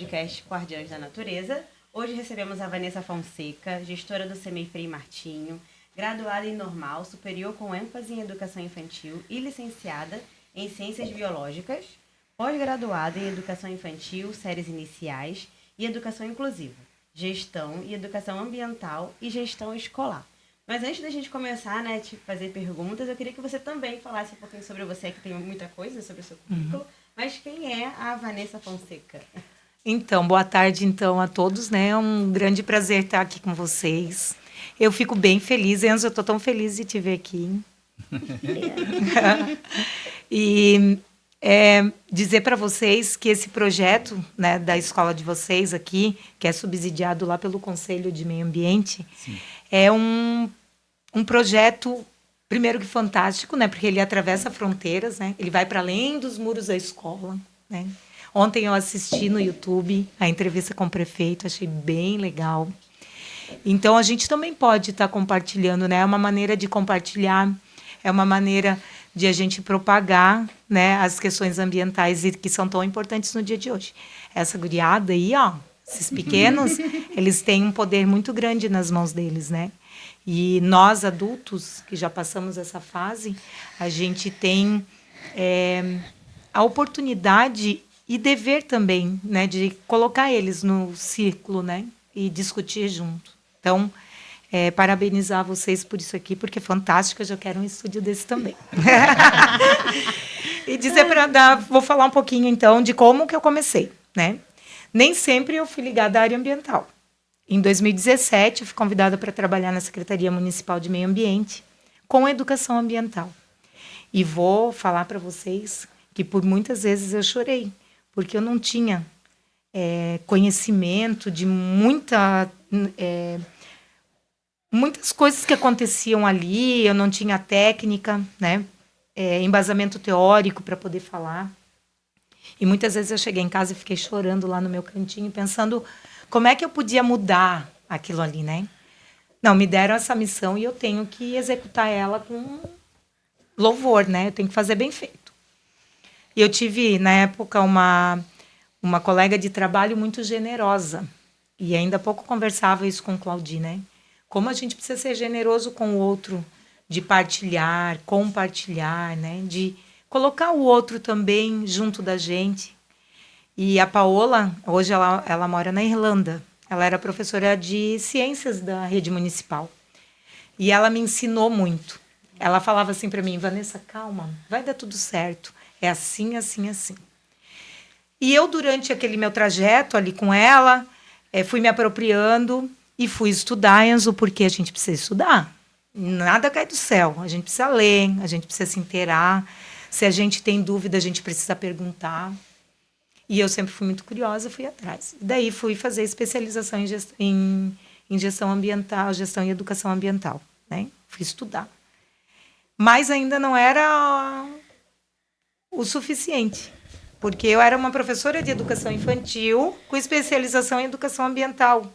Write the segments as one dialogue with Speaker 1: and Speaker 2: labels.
Speaker 1: podcast Guardiões da Natureza. Hoje recebemos a Vanessa Fonseca, gestora do CEMEI Frei Martinho, graduada em Normal, superior com ênfase em Educação Infantil e licenciada em Ciências Biológicas, pós-graduada em Educação Infantil, Séries Iniciais e Educação Inclusiva, Gestão e Educação Ambiental e Gestão Escolar. Mas antes da gente começar, né, te fazer perguntas, eu queria que você também falasse um pouquinho sobre você, que tem muita coisa sobre o seu currículo. Mas quem é a Vanessa Fonseca?
Speaker 2: Então, boa tarde então a todos, né? É um grande prazer estar aqui com vocês. Eu fico bem feliz, Enzo, eu estou tão feliz de te ver aqui. E dizer para vocês que esse projeto, né, da escola de vocês aqui, que é subsidiado lá pelo Conselho de Meio Ambiente, sim, é um projeto, primeiro que fantástico, né, porque ele atravessa fronteiras, né, ele vai para além dos muros da escola, né. Ontem eu assisti no YouTube a entrevista com o prefeito, achei bem legal. Então, a gente também pode estar compartilhando, né? É uma maneira de compartilhar, é uma maneira de a gente propagar, né, as questões ambientais e que são tão importantes no dia de hoje. Essa guriada aí, ó, esses pequenos, eles têm um poder muito grande nas mãos deles, né? E nós, adultos, que já passamos essa fase, a gente tem a oportunidade e dever também, né, de colocar eles no círculo, né, e discutir junto. Então, parabenizar vocês por isso aqui, porque é fantástico, eu já quero um estúdio desse também. E dizer vou falar um pouquinho, então, de como que eu comecei, né? Nem sempre eu fui ligada à área ambiental. Em 2017, eu fui convidada para trabalhar na Secretaria Municipal de Meio Ambiente com educação ambiental. E vou falar para vocês que por muitas vezes eu chorei, porque eu não tinha conhecimento de muitas coisas que aconteciam ali, eu não tinha técnica, né, embasamento teórico para poder falar. E muitas vezes eu cheguei em casa e fiquei chorando lá no meu cantinho, pensando como é que eu podia mudar aquilo ali, né? Não, me deram essa missão e eu tenho que executar ela com louvor, né? Eu tenho que fazer bem feito. E eu tive, na época, uma colega de trabalho muito generosa. E ainda há pouco conversava isso com o Claudi, né? Como a gente precisa ser generoso com o outro, de partilhar, compartilhar, né? De colocar o outro também junto da gente. E a Paola, hoje ela mora na Irlanda. Ela era professora de ciências da rede municipal. E ela me ensinou muito. Ela falava assim para mim, Vanessa, calma, vai dar tudo certo. É assim, assim, assim. E eu, durante aquele meu trajeto ali com ela, fui me apropriando e fui estudar, Enzo, porque a gente precisa estudar. Nada cai do céu. A gente precisa ler, a gente precisa se inteirar. Se a gente tem dúvida, a gente precisa perguntar. E eu sempre fui muito curiosa, fui atrás. Daí fui fazer especialização em gestão ambiental, gestão e educação ambiental, né? Fui estudar. Mas ainda não era o suficiente, porque eu era uma professora de educação infantil com especialização em educação ambiental.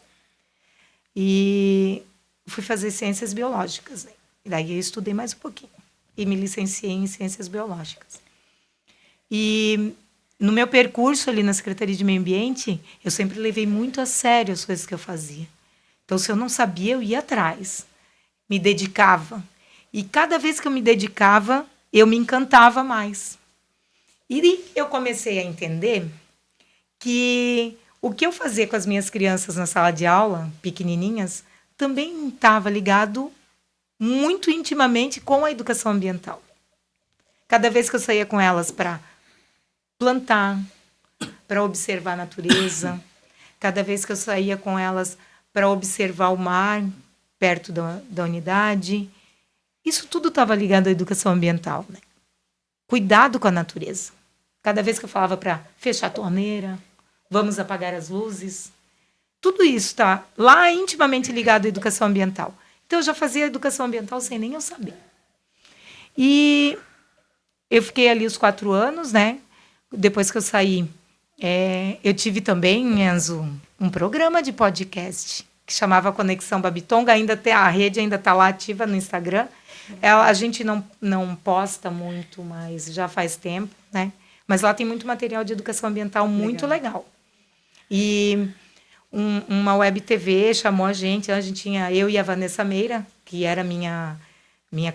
Speaker 2: E fui fazer ciências biológicas, né? E daí eu estudei mais um pouquinho e me licenciei em ciências biológicas. E no meu percurso ali na Secretaria de Meio Ambiente, eu sempre levei muito a sério as coisas que eu fazia. Então, se eu não sabia, eu ia atrás, me dedicava. E cada vez que eu me dedicava, eu me encantava mais. E eu comecei a entender que o que eu fazia com as minhas crianças na sala de aula, pequenininhas, também estava ligado muito intimamente com a educação ambiental. Cada vez que eu saía com elas para plantar, para observar a natureza, cada vez que eu saía com elas para observar o mar perto da unidade, isso tudo estava ligado à educação ambiental, né? Cuidado com a natureza. Cada vez que eu falava para fechar a torneira, vamos apagar as luzes, tudo isso está lá intimamente ligado à educação ambiental. Então, eu já fazia educação ambiental sem nem eu saber. E eu fiquei ali os 4 anos, né? Depois que eu saí, eu tive também, Enzo, um programa de podcast que chamava Conexão Babitonga. A rede ainda está lá ativa no Instagram. A gente não posta muito, mas já faz tempo, né? Mas lá tem muito material de educação ambiental muito legal. E uma web TV chamou a gente tinha eu e a Vanessa Meira, que era minha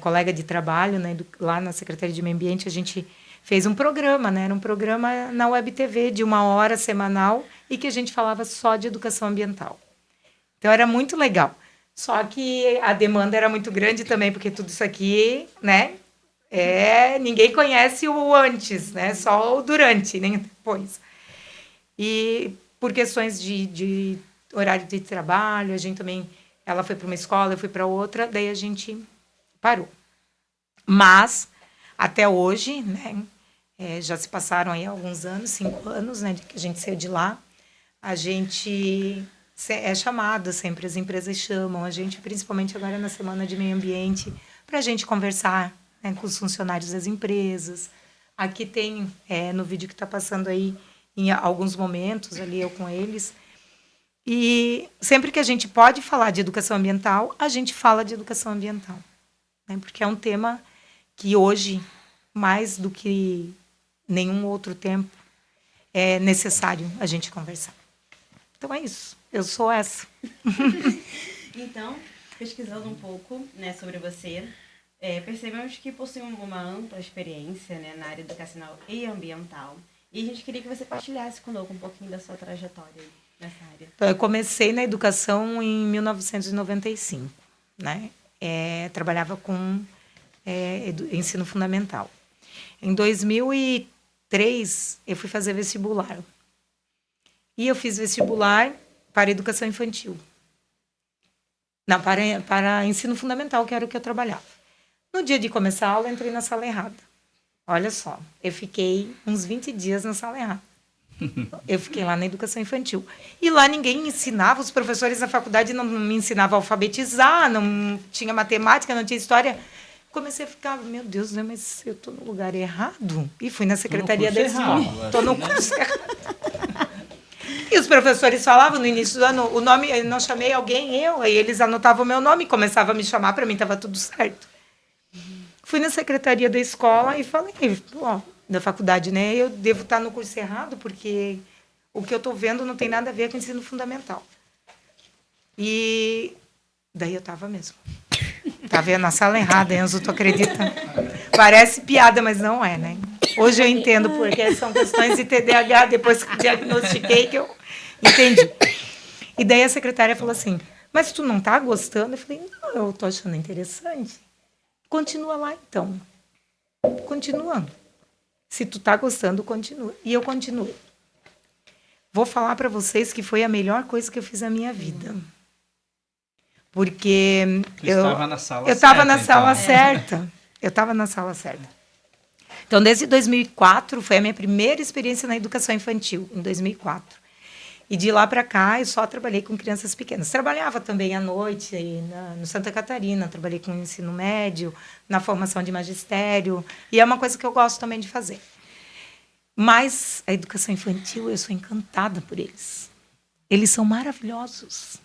Speaker 2: colega de trabalho, né, lá na Secretaria de Meio Ambiente, a gente fez um programa, né, era um programa na web TV de 1 hora semanal e que a gente falava só de educação ambiental. Então era muito legal. Só que a demanda era muito grande também, porque tudo isso aqui, né, ninguém conhece o antes, né, só o durante, nem depois. E por questões de horário de trabalho, a gente também, ela foi para uma escola, eu fui para outra, daí a gente parou. Mas, até hoje, né, já se passaram aí alguns anos, 5 anos, né, que a gente saiu de lá, a gente é chamada sempre, as empresas chamam a gente, principalmente agora na Semana de Meio Ambiente, para a gente conversar, né, com os funcionários das empresas. Aqui tem, no vídeo que está passando aí, em alguns momentos, ali eu com eles. E sempre que a gente pode falar de educação ambiental, a gente fala de educação ambiental. Né? Porque é um tema que hoje, mais do que nenhum outro tempo, é necessário a gente conversar. Então é isso. Eu sou essa.
Speaker 1: Então, pesquisando um pouco, né, sobre você, percebemos que possui uma ampla experiência, né, na área educacional e ambiental. E a gente queria que você partilhasse conosco um pouquinho da sua trajetória nessa área.
Speaker 2: Então, eu comecei na educação em 1995. Né? Trabalhava com ensino fundamental. Em 2003, eu fui fazer vestibular. E eu fiz vestibular para educação infantil. Não, para ensino fundamental, que era o que eu trabalhava. No dia de começar a aula, eu entrei na sala errada. Olha só, eu fiquei uns 20 dias na sala errada. Eu fiquei lá na educação infantil. E lá ninguém ensinava, os professores da faculdade não me ensinavam a alfabetizar, não tinha matemática, não tinha história. Comecei a ficar, meu Deus, né, mas eu estou no lugar errado. E fui na secretaria da escola. Estou no curso errado. E os professores falavam no início do ano, o nome, eu não chamei alguém, aí eles anotavam o meu nome e começavam a me chamar, para mim estava tudo certo. Fui na secretaria da escola e falei, da faculdade, né? Eu devo estar no curso errado, porque o que eu estou vendo não tem nada a ver com o ensino fundamental. E daí eu estava mesmo. Estava na sala errada, Enzo, tu acredita? Parece piada, mas não é, né? Hoje eu entendo, porque são questões de TDAH, depois que diagnostiquei, que eu entendi. E daí a secretária falou assim, mas tu não está gostando? Eu falei, não, eu estou achando interessante. Continua lá, então. Continua. Se tu tá gostando, continua. E eu continuei. Vou falar para vocês que foi a melhor coisa que eu fiz na minha vida. Porque eu estava na sala certa. Eu estava na sala certa. Então, desde 2004, foi a minha primeira experiência na educação infantil, em 2004. E de lá para cá, eu só trabalhei com crianças pequenas. Trabalhava também à noite no Santa Catarina, trabalhei com ensino médio, na formação de magistério, e é uma coisa que eu gosto também de fazer. Mas a educação infantil, eu sou encantada por eles. Eles são maravilhosos.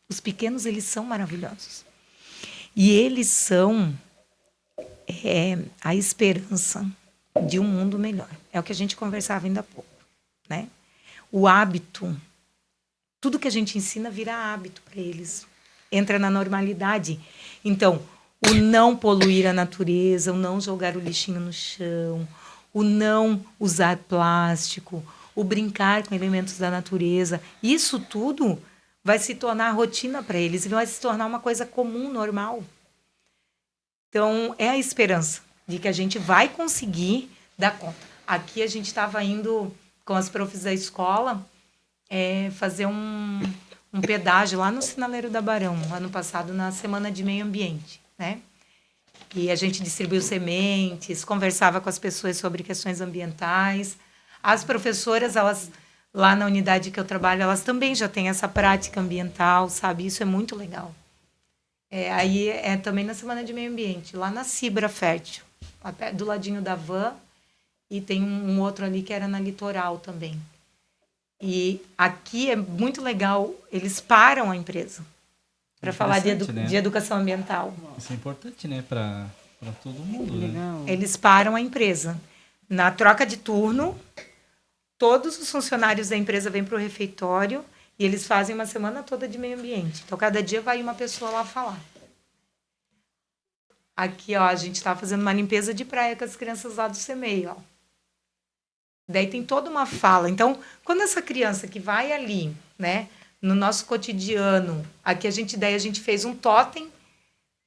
Speaker 2: Os pequenos, eles são maravilhosos. E eles são a esperança de um mundo melhor. É o que a gente conversava ainda há pouco, né? O hábito, tudo que a gente ensina vira hábito para eles. Entra na normalidade. Então, o não poluir a natureza, o não jogar o lixinho no chão, o não usar plástico, o brincar com elementos da natureza, isso tudo vai se tornar rotina para eles e vai se tornar uma coisa comum, normal. Então, é a esperança de que a gente vai conseguir dar conta. Aqui a gente estava indo com as profs da escola fazer um pedágio lá no Sinaleiro da Barão, ano passado, na Semana de Meio Ambiente, né? E a gente distribuiu sementes, conversava com as pessoas sobre questões ambientais. As professoras, elas lá na unidade que eu trabalho, elas também já têm essa prática ambiental, sabe? Isso é muito legal. Aí também na Semana de Meio Ambiente, lá na Cibra Fértil, do ladinho da Van, e tem um outro ali que era na Litoral também. E aqui é muito legal, eles param a empresa para falar de educação ambiental.
Speaker 3: Isso é importante, né, para todo mundo. Né?
Speaker 2: Eles param a empresa. Na troca de turno, todos os funcionários da empresa vêm para o refeitório e eles fazem uma semana toda de meio ambiente. Então, cada dia vai uma pessoa lá falar. Aqui, ó, a gente está fazendo uma limpeza de praia com as crianças lá do CEMEI, ó. Daí tem toda uma fala. Então, quando essa criança que vai ali, né, no nosso cotidiano, aqui a gente fez um totem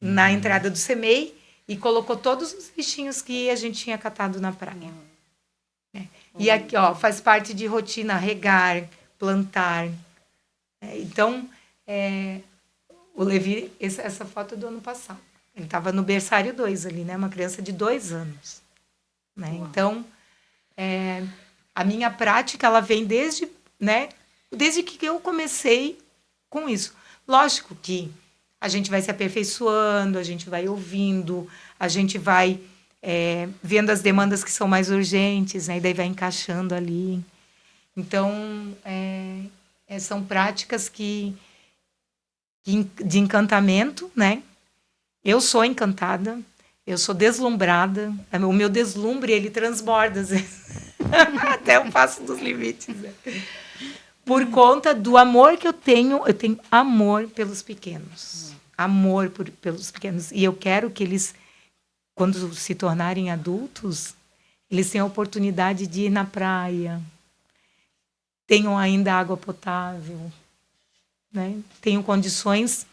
Speaker 2: na entrada do CEMEI e colocou todos os bichinhos que a gente tinha catado na praia. E aqui, ó, faz parte de rotina regar, plantar. Então, o Levi, essa foto é do ano passado. Ele estava no berçário 2 ali, né? Uma criança de 2 anos. Né? Então, a minha prática, ela vem desde que eu comecei com isso. Lógico que a gente vai se aperfeiçoando, a gente vai ouvindo, a gente vai vendo as demandas que são mais urgentes, né? E daí vai encaixando ali. Então, são práticas de encantamento, né? Eu sou encantada, eu sou deslumbrada. O meu deslumbre, ele transborda, às vezes. Até eu passo dos limites. Né? Por conta do amor que eu tenho amor pelos pequenos. Amor pelos pequenos. E eu quero que eles, quando se tornarem adultos, eles tenham a oportunidade de ir na praia, tenham ainda água potável, né? Tenham condições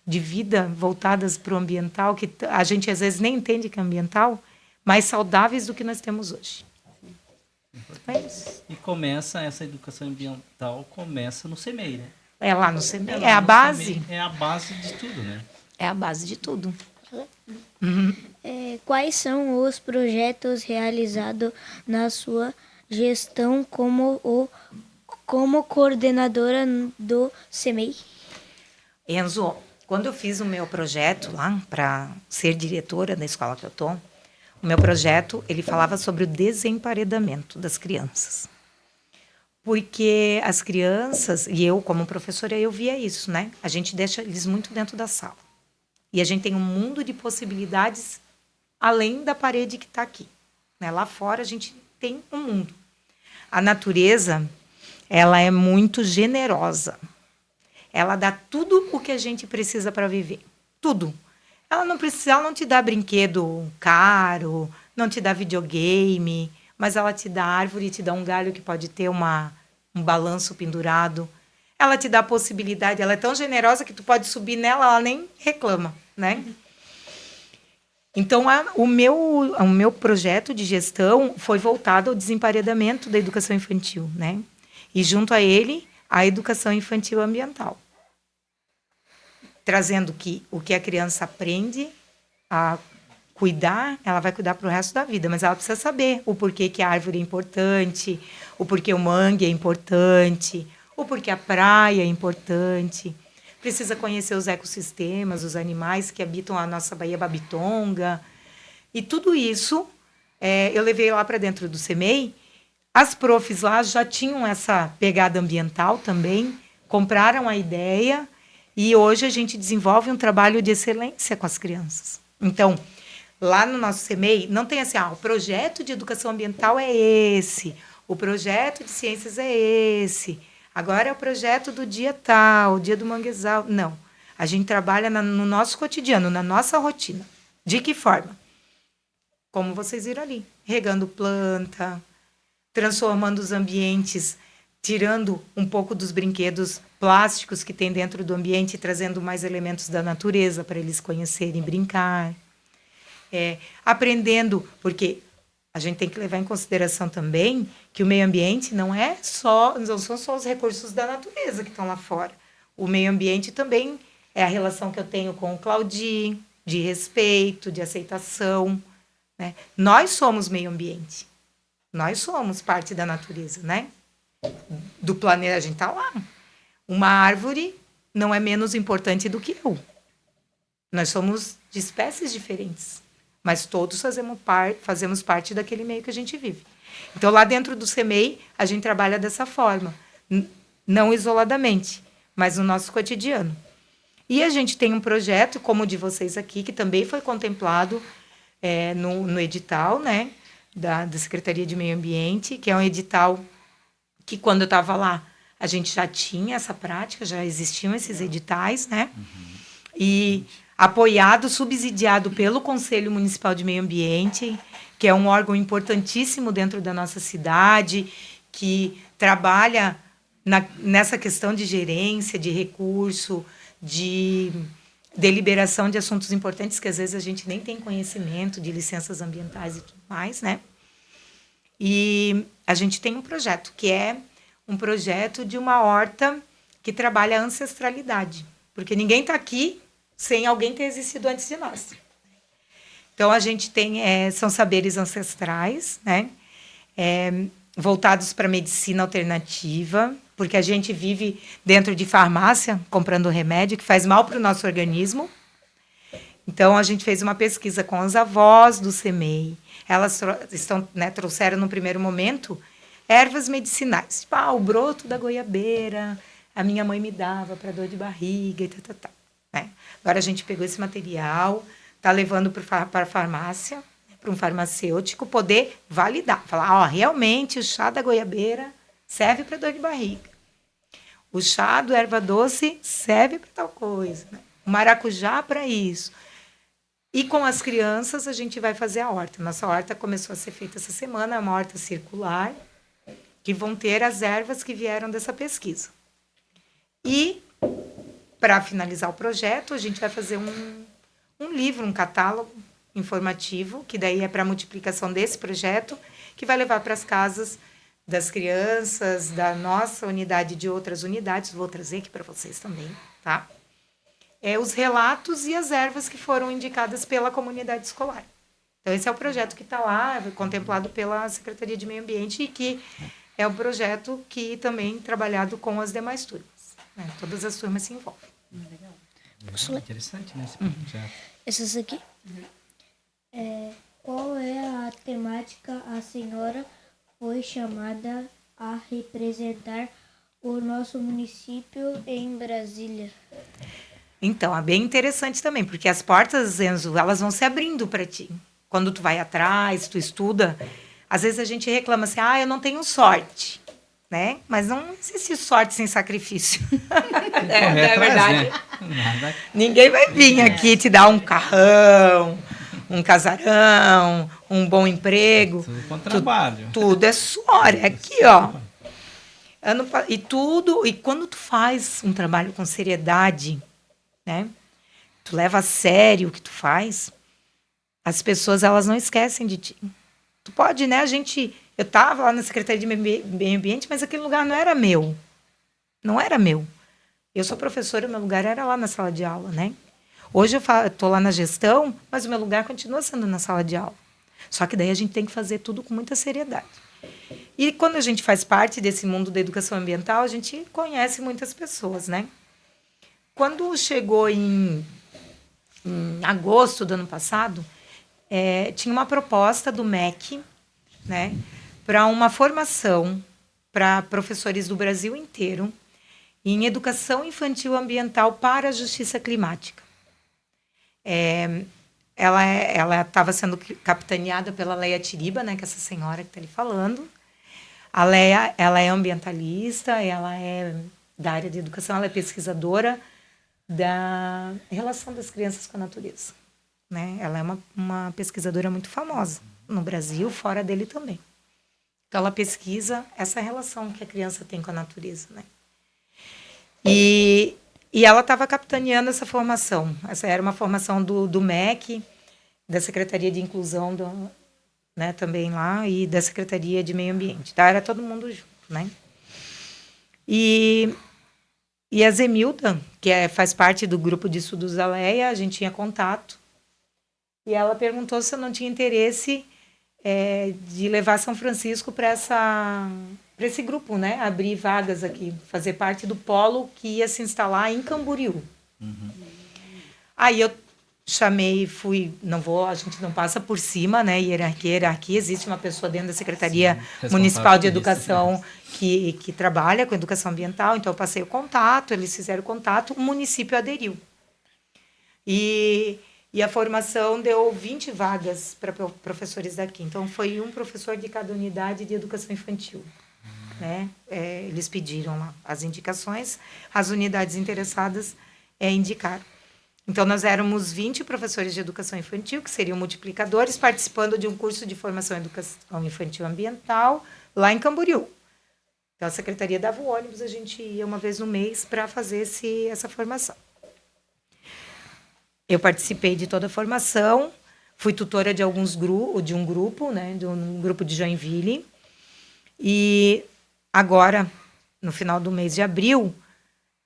Speaker 2: de vida voltadas para o ambiental, que a gente às vezes nem entende que é ambiental, mais saudáveis do que nós temos hoje. É isso.
Speaker 3: E começa, essa educação ambiental começa no CEMEI, né?
Speaker 2: É lá no CEMEI, é a base.
Speaker 3: CEMEI, é a base de tudo, né?
Speaker 2: É a base de tudo.
Speaker 4: Quais são os projetos realizados na sua gestão como coordenadora do CEMEI?
Speaker 2: Enzo, quando eu fiz o meu projeto lá para ser diretora da escola que eu tô, o meu projeto, ele falava sobre o desemparedamento das crianças. Porque as crianças, e eu como professora, eu via isso, né? A gente deixa eles muito dentro da sala. E a gente tem um mundo de possibilidades além da parede que está aqui. Né? Lá fora a gente tem um mundo. A natureza, ela é muito generosa. Ela dá tudo o que a gente precisa para viver. Tudo. Ela não te dá brinquedo caro, não te dá videogame, mas ela te dá árvore, te dá um galho que pode ter um balanço pendurado. Ela te dá a possibilidade, ela é tão generosa que tu pode subir nela, ela nem reclama, né? Então, o meu projeto de gestão foi voltado ao desemparedamento da educação infantil, né? E junto a ele, a educação infantil ambiental. Trazendo que o que a criança aprende a cuidar, ela vai cuidar para o resto da vida, mas ela precisa saber o porquê que a árvore é importante, o porquê o mangue é importante, o porquê a praia é importante. Precisa conhecer os ecossistemas, os animais que habitam a nossa Baía Babitonga. E tudo isso eu levei lá para dentro do CEMEI. As profs lá já tinham essa pegada ambiental também, compraram a ideia. E hoje a gente desenvolve um trabalho de excelência com as crianças. Então, lá no nosso CEMEI, não tem assim, o projeto de educação ambiental é esse, o projeto de ciências é esse, agora é o projeto do dia tal, o dia do manguezal. Não. A gente trabalha no nosso cotidiano, na nossa rotina. De que forma? Como vocês viram ali, regando planta, transformando os ambientes, tirando um pouco dos brinquedos plásticos que tem dentro do ambiente e trazendo mais elementos da natureza para eles conhecerem, brincar. Aprendendo, porque a gente tem que levar em consideração também que o meio ambiente não são só os recursos da natureza que estão lá fora. O meio ambiente também é a relação que eu tenho com o Claudinho, de respeito, de aceitação. Né? Nós somos meio ambiente. Nós somos parte da natureza, né? Do planeta, a gente está lá. Uma árvore não é menos importante do que eu. Nós somos de espécies diferentes, mas todos fazemos parte daquele meio que a gente vive. Então, lá dentro do CEMEI, a gente trabalha dessa forma, não isoladamente, mas no nosso cotidiano. E a gente tem um projeto, como o de vocês aqui, que também foi contemplado no edital, né, da Secretaria de Meio Ambiente, que é um edital que quando eu estava lá, a gente já tinha essa prática, já existiam esses editais, né? E apoiado, subsidiado pelo Conselho Municipal de Meio Ambiente, que é um órgão importantíssimo dentro da nossa cidade, que trabalha nessa questão de gerência, de recurso, de deliberação de assuntos importantes que às vezes a gente nem tem conhecimento, de licenças ambientais e tudo mais, né? E a gente tem um projeto, que é um projeto de uma horta que trabalha a ancestralidade, porque ninguém está aqui sem alguém ter existido antes de nós. Então, a gente tem, são saberes ancestrais, né? Voltados para a medicina alternativa, porque a gente vive dentro de farmácia, comprando remédio que faz mal para o nosso organismo. Então, a gente fez uma pesquisa com as avós do CEMEI. Elas trouxeram, no primeiro momento, ervas medicinais. Tipo, o broto da goiabeira, a minha mãe me dava para dor de barriga e tal. Né? Agora, a gente pegou esse material, está levando para a farmácia, para um farmacêutico poder validar. Falar, realmente o chá da goiabeira serve para dor de barriga. O chá do erva doce serve para tal coisa. Né? O maracujá para isso. E com as crianças a gente vai fazer a horta. Nossa horta começou a ser feita essa semana, é uma horta circular, que vão ter as ervas que vieram dessa pesquisa. E, para finalizar o projeto, a gente vai fazer um livro, um catálogo informativo, que daí é para a multiplicação desse projeto, que vai levar para as casas das crianças, da nossa unidade e de outras unidades. Vou trazer aqui para vocês também, tá? Os relatos e as ervas que foram indicadas pela comunidade escolar. Então, esse é o projeto que está lá, contemplado pela Secretaria de Meio Ambiente, e que é um projeto que também trabalhado com as demais turmas. Né? Todas as turmas se envolvem.
Speaker 3: Legal. Interessante, né, esse projeto.
Speaker 4: Essas aqui? Qual é a temática a senhora foi chamada a representar o nosso município em Brasília?
Speaker 2: Então, é bem interessante também, porque as portas, Enzo, elas vão se abrindo para ti. Quando tu vai atrás, tu estuda, às vezes a gente reclama assim, eu não tenho sorte, né? Mas não existe sorte sem sacrifício. Não é verdade?
Speaker 3: Né?
Speaker 2: Ninguém vai vir aqui te dar um carrão, um casarão, um bom emprego.
Speaker 3: Tudo com trabalho.
Speaker 2: Tudo é suor, é aqui, ó. E quando tu faz um trabalho com seriedade, né? Tu leva a sério o que tu faz, as pessoas, elas não esquecem de ti. Tu pode, né? Eu estava lá na Secretaria de Meio Ambiente, mas aquele lugar não era meu. Não era meu. Eu sou professora, meu lugar era lá na sala de aula, né? Hoje eu estou lá na gestão, mas o meu lugar continua sendo na sala de aula. Só que daí a gente tem que fazer tudo com muita seriedade. E quando a gente faz parte desse mundo da educação ambiental, a gente conhece muitas pessoas, né? Quando chegou em agosto do ano passado, tinha uma proposta do MEC, né, para uma formação para professores do Brasil inteiro em educação infantil ambiental para a justiça climática. Ela estava sendo capitaneada pela Leia Tiriba, né, que é essa senhora que está ali falando. A Leia, ela é ambientalista, ela é da área de educação, ela é pesquisadora da relação das crianças com a natureza. Né? Ela é uma pesquisadora muito famosa no Brasil, fora dele também. Então, ela pesquisa essa relação que a criança tem com a natureza. Né? E ela estava capitaneando essa formação. Essa era uma formação do MEC, da Secretaria de Inclusão, né, também lá, e da Secretaria de Meio Ambiente. Tá? Era todo mundo junto. Né? E a Zemilda, que faz parte do grupo de estudos da Leia, a gente tinha contato. E ela perguntou se eu não tinha interesse de levar São Francisco para esse grupo, né? Abrir vagas aqui, fazer parte do polo que ia se instalar em Camboriú. Uhum. Aí eu chamei, a gente não passa por cima, né? Hierarquia, existe uma pessoa dentro da Secretaria Municipal de Educação que trabalha com educação ambiental, então eu passei o contato, eles fizeram o contato, o município aderiu. E a formação deu 20 vagas para professores daqui. Então, foi um professor de cada unidade de educação infantil. né? Eles pediram lá as indicações, as unidades interessadas indicaram. Então, nós éramos 20 professores de educação infantil, que seriam multiplicadores, participando de um curso de formação em educação infantil ambiental, lá em Camboriú. Então, a secretaria dava o ônibus, a gente ia uma vez no mês para fazer essa formação. Eu participei de toda a formação, fui tutora de de um grupo, né, de um grupo de Joinville. E agora, no final do mês de abril,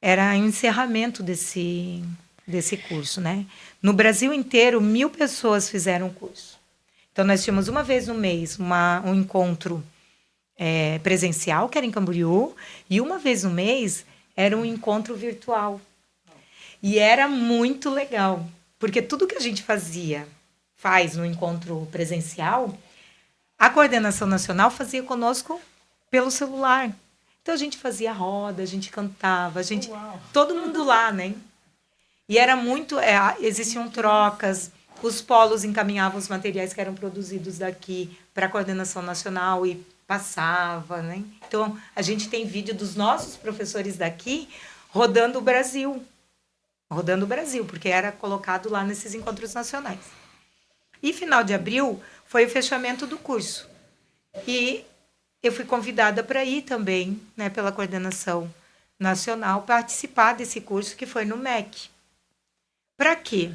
Speaker 2: era o encerramento desse curso, né? No Brasil inteiro, 1.000 pessoas fizeram o curso. Então, nós tínhamos uma vez no mês um encontro presencial, que era em Camboriú, e uma vez no mês era um encontro virtual. E era muito legal, porque tudo que a gente faz no encontro presencial, a coordenação nacional fazia conosco pelo celular. Então, a gente fazia roda, a gente cantava, todo mundo lá, né? E era muito... existiam trocas, os polos encaminhavam os materiais que eram produzidos daqui para a coordenação nacional e passava, né? Então, a gente tem vídeo dos nossos professores daqui rodando o Brasil, porque era colocado lá nesses encontros nacionais. E final de abril foi o fechamento do curso. E eu fui convidada para ir também, né, pela coordenação nacional, participar desse curso que foi no MEC. Para quê?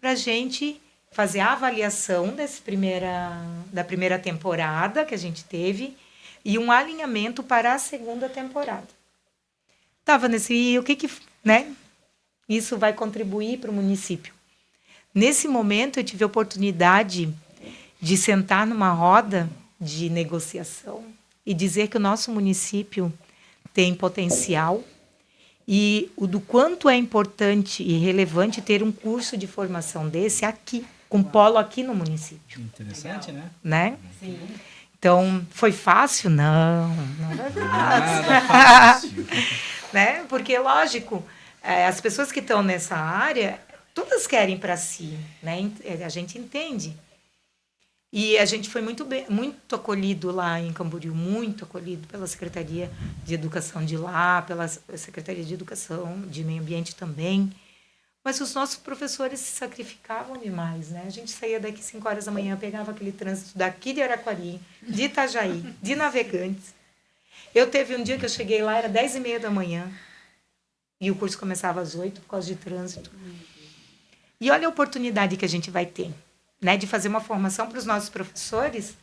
Speaker 2: Para a gente fazer a avaliação da primeira temporada que a gente teve e um alinhamento para a segunda temporada. Estava e o que né, isso vai contribuir para o município? Nesse momento, eu tive a oportunidade de sentar numa roda de negociação e dizer que o nosso município tem potencial e o do quanto é importante e relevante ter um curso de formação desse aqui, com polo aqui no município.
Speaker 3: Interessante,
Speaker 2: né?
Speaker 1: Sim.
Speaker 2: Então, foi fácil? Não foi fácil.
Speaker 3: Nada fácil.
Speaker 2: Né? Porque, lógico, as pessoas que estão nessa área, todas querem para si, né? A gente entende. E a gente foi muito acolhido lá em Camboriú, muito acolhido pela Secretaria de Educação de lá, pela Secretaria de Educação, de Meio Ambiente também. Mas os nossos professores se sacrificavam demais, né? A gente saía daqui 5 horas da manhã, pegava aquele trânsito daqui de Araquari, de Itajaí, de Navegantes. Eu teve um dia que eu cheguei lá, era 10h30 da manhã, e o curso começava às 8 por causa de trânsito. E olha a oportunidade que a gente vai ter, né, de fazer uma formação para os nossos professores,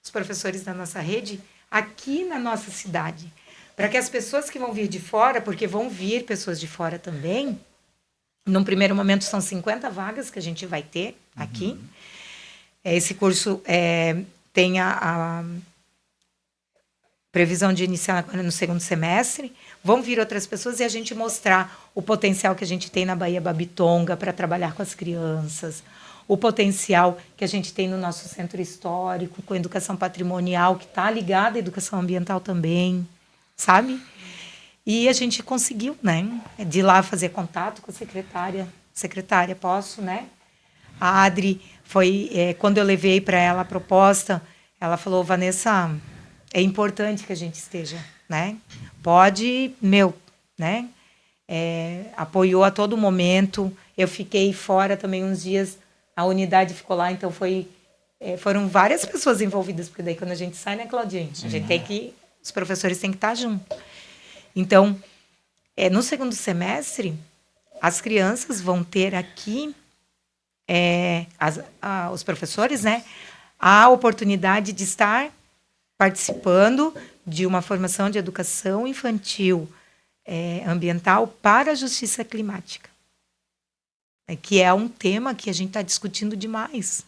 Speaker 2: os professores da nossa rede, aqui na nossa cidade. Para que as pessoas que vão vir de fora, porque vão vir pessoas de fora também, num primeiro momento são 50 vagas que a gente vai ter aqui. Esse curso tem a previsão de iniciar agora no segundo semestre. Vão vir outras pessoas e a gente mostrar o potencial que a gente tem na Baía Babitonga para trabalhar com as crianças, o potencial que a gente tem no nosso centro histórico, com a educação patrimonial, que está ligada à educação ambiental também, sabe? E a gente conseguiu, né, de lá fazer contato com a secretária. Secretária, posso, né? A Adri foi, quando eu levei para ela a proposta, ela falou, Vanessa, é importante que a gente esteja, né? Pode, né? Apoiou a todo momento. Eu fiquei fora também uns dias, a unidade ficou lá, então foram várias pessoas envolvidas, porque daí quando a gente sai, né, Claudinha? A gente os professores têm que estar juntos. Então, no segundo semestre, as crianças vão ter aqui, os professores, né, a oportunidade de estar participando de uma formação de educação infantil ambiental para a justiça climática, que é um tema que a gente está discutindo demais.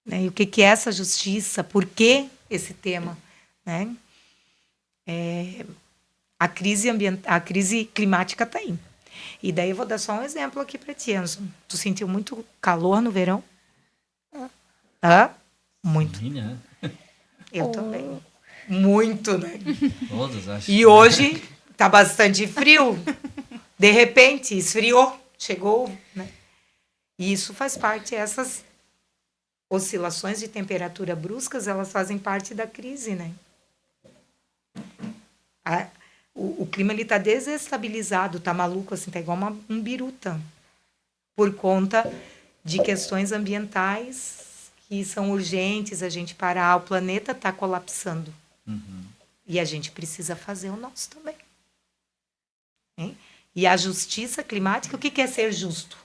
Speaker 2: Né? E o que é essa justiça? Por que esse tema? Né? A crise climática está aí. E daí eu vou dar só um exemplo aqui para ti, Enzo. Tu sentiu muito calor no verão? Muito.
Speaker 3: Sim, né?
Speaker 2: Eu também. Muito, né?
Speaker 3: Todos, acho.
Speaker 2: E hoje está bastante frio. De repente, esfriou, chegou, né? E isso faz parte, essas oscilações de temperatura bruscas, elas fazem parte da crise, né? O clima ele está desestabilizado, está maluco, assim, tá igual um biruta, por conta de questões ambientais que são urgentes a gente parar. O planeta está colapsando. E a gente precisa fazer o nosso também. Hein? E a justiça climática, o que é ser justo?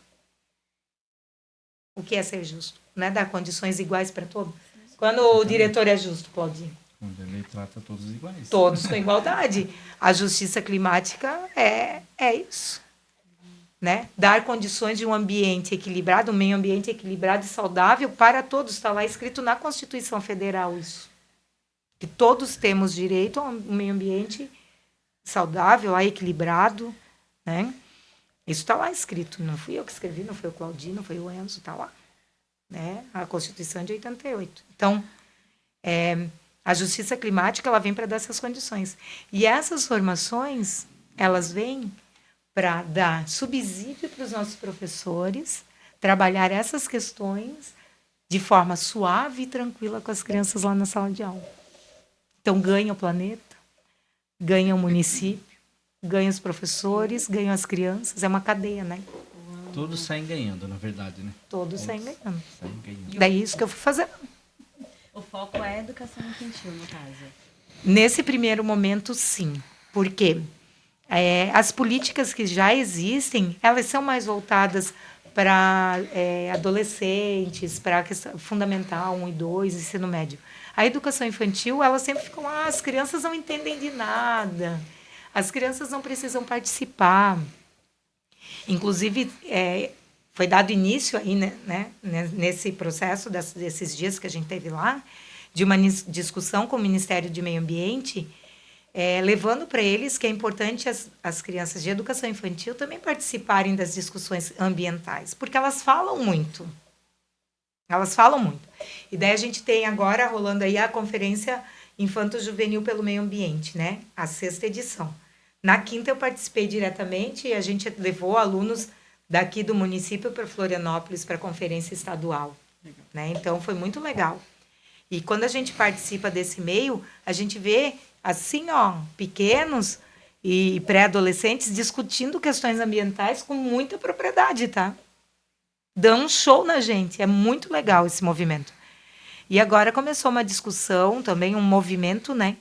Speaker 2: O que é ser justo? Não é dar condições iguais para todos? Quando o diretor é justo, Claudinho?
Speaker 3: Quando ele trata todos iguais.
Speaker 2: Todos com igualdade. A justiça climática é isso. Né? Dar condições de um ambiente equilibrado, um meio ambiente equilibrado e saudável para todos. Está lá escrito na Constituição Federal isso. Que todos temos direito a um meio ambiente saudável, equilibrado. Né? Isso está lá escrito. Não fui eu que escrevi, não foi o Claudinho, não foi o Enzo, está lá. Né? A Constituição de 88. Então, a justiça climática ela vem para dar essas condições. E essas formações, elas vêm para dar subsídio para os nossos professores, trabalhar essas questões de forma suave e tranquila com as crianças lá na sala de aula. Então, ganha o planeta, ganha o município, ganha os professores, ganham as crianças. É uma cadeia, né?
Speaker 3: Todos saem ganhando, na verdade, né?
Speaker 2: Todos saem ganhando.
Speaker 3: Saem ganhando.
Speaker 2: Daí isso que eu fui fazer.
Speaker 1: O foco é a educação infantil, no caso.
Speaker 2: Nesse primeiro momento, sim. Por quê? As políticas que já existem, elas são mais voltadas para adolescentes, para a questão fundamental 1 e 2, ensino médio. A educação infantil, ela sempre ficou, as crianças não entendem de nada, as crianças não precisam participar. Inclusive, foi dado início aí, né, nesse processo desses dias que a gente teve lá, de uma discussão com o Ministério do Meio Ambiente, levando para eles que é importante as crianças de educação infantil também participarem das discussões ambientais, porque elas falam muito. Elas falam muito. E daí a gente tem agora rolando aí a Conferência Infanto-Juvenil pelo Meio Ambiente, né? A 6ª edição. Na 5ª eu participei diretamente e a gente levou alunos daqui do município para Florianópolis para a conferência estadual. Né? Então foi muito legal. E quando a gente participa desse meio, a gente vê assim, pequenos e pré-adolescentes discutindo questões ambientais com muita propriedade, tá? Dão um show na gente, é muito legal esse movimento. E agora começou uma discussão, também um movimento, né,